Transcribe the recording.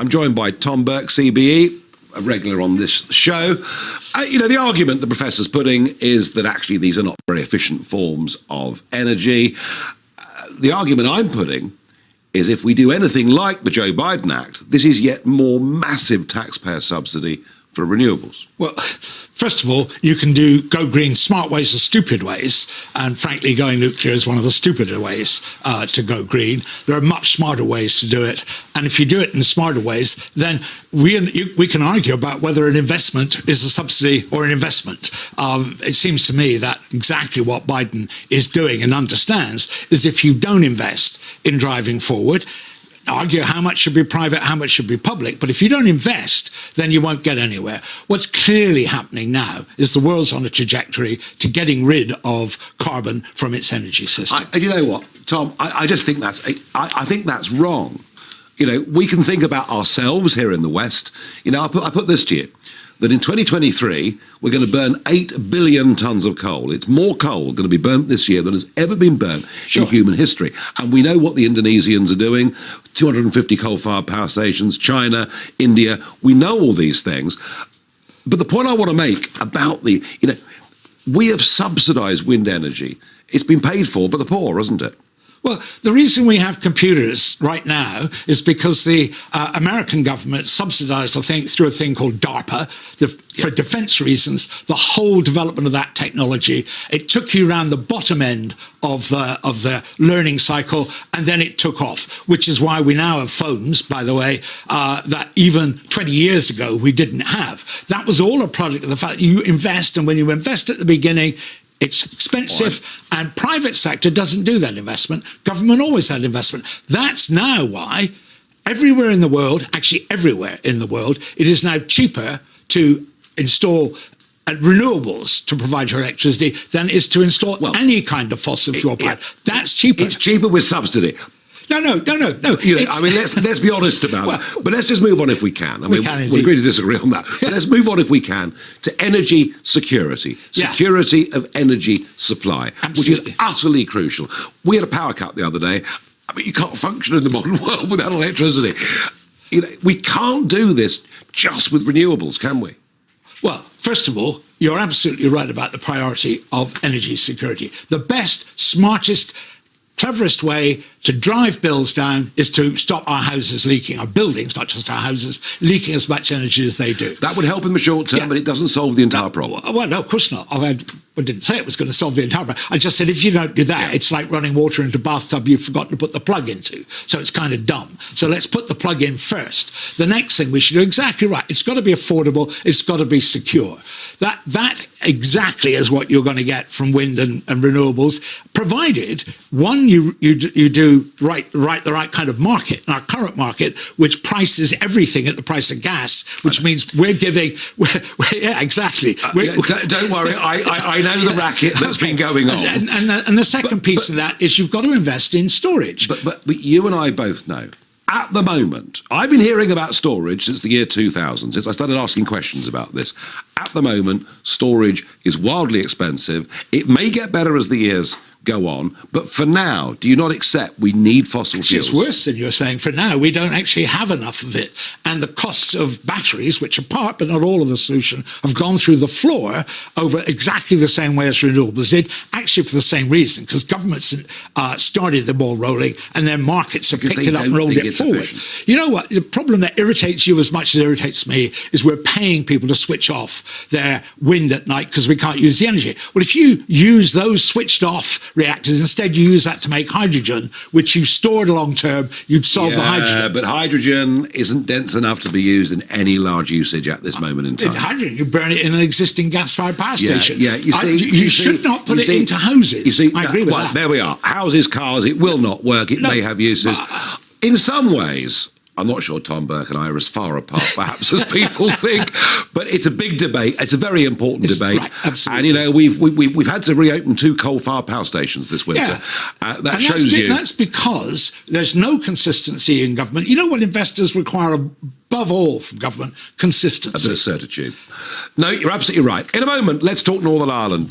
I'm joined by Tom Burke, CBE, a regular on this show. The argument the professor's putting is that actually these are not very efficient forms of energy. The argument I'm putting is if we do anything like the Joe Biden Act, this is yet more massive taxpayer subsidy for renewables. Well, first of all, you can go green smart ways or stupid ways, and frankly, going nuclear is one of the stupider ways to go green. There are much smarter ways to do it, and if you do it in smarter ways, then we can argue about whether an investment is a subsidy or an investment. It seems to me that exactly what Biden is doing and understands is if you don't invest in driving forward, argue how much should be private, how much should be public, but if you don't invest, then you won't get anywhere. What's clearly happening now is the world's on a trajectory to getting rid of carbon from its energy system. You know what, Tom? I just think I think that's wrong. We can think about ourselves here in the West. I put this to you, that in 2023, we're going to burn 8 billion tonnes of coal. It's more coal going to be burnt this year than has ever been burnt in human history. And we know what the Indonesians are doing, 250 coal-fired power stations, China, India. We know all these things. But the point I want to make about we have subsidised wind energy. It's been paid for by the poor, isn't it? Well, the reason we have computers right now is because the American government subsidized, I think, through a thing called DARPA, for defense reasons, the whole development of that technology. It took you around the bottom end of the learning cycle, and then it took off, which is why we now have phones, by the way, that even 20 years ago we didn't have. That was all a product of the fact that you invest, and when you invest at the beginning, it's expensive, and private sector doesn't do that investment. Government always had investment. That's now why everywhere in the world, actually everywhere in the world, it is now cheaper to install renewables to provide your electricity than it is to install any kind of fossil fuel plant. That's cheaper. It's cheaper with subsidy. No. Let's be honest about it. But let's just move on if we can. We can indeed. We agree to disagree on that. But let's move on if we can to energy security. Security of energy supply, Absolutely. Which is utterly crucial. We had a power cut the other day. You can't function in the modern world without electricity. We can't do this just with renewables, can we? Well, first of all, you're absolutely right about the priority of energy security. The best, smartest, cleverest way to drive bills down is to stop our houses leaking, our buildings, not just our houses, leaking as much energy as they do. That would help in the short term, but it doesn't solve the entire problem. Well, no, of course not. I didn't say it was going to solve the entire problem. I just said if you don't do that, it's like running water into a bathtub you've forgotten to put the plug into. So it's kind of dumb. So let's put the plug in first. The next thing we should do, exactly right, it's got to be affordable, it's got to be secure. That exactly is what you're going to get from wind and renewables, provided, one, you do the right kind of market, our current market, which prices everything at the price of gas, which means we're giving, exactly. Don't worry, I know the racket that's been going on. And the second piece of that is you've got to invest in storage. But you and I both know, at the moment, I've been hearing about storage since the year 2000, since I started asking questions about this. At the moment, storage is wildly expensive. It may get better as the years go on, but for now, do you not accept we need fossil fuels? It's worse than you're saying. For now, we don't actually have enough of it. And the costs of batteries, which are part but not all of the solution, have gone through the floor over exactly the same way as renewables did, actually for the same reason, because governments started the ball rolling and then markets have picked it up and rolled it forward. You know what? The problem that irritates you as much as it irritates me is we're paying people to switch off their wind at night because we can't use the energy. Well, if you use those switched off reactors, instead you use that to make hydrogen, which you stored long term, you'd solve the hydrogen. But hydrogen isn't dense enough to be used in any large usage at this moment in time. Hydrogen, you burn it in an existing gas-fired power station. You should not put it into houses. I agree with that. There we are. Houses, cars, it will not work. It may have uses. In some ways, I'm not sure Tom Burke and I are as far apart, perhaps, as people think, but it's a big debate. It's a very important debate. Right, absolutely. And, we've had to reopen 2 coal-fired power stations this winter. That shows you. That's because there's no consistency in government. You know what investors require above all from government? Consistency. A bit of certitude. No, you're absolutely right. In a moment, let's talk Northern Ireland.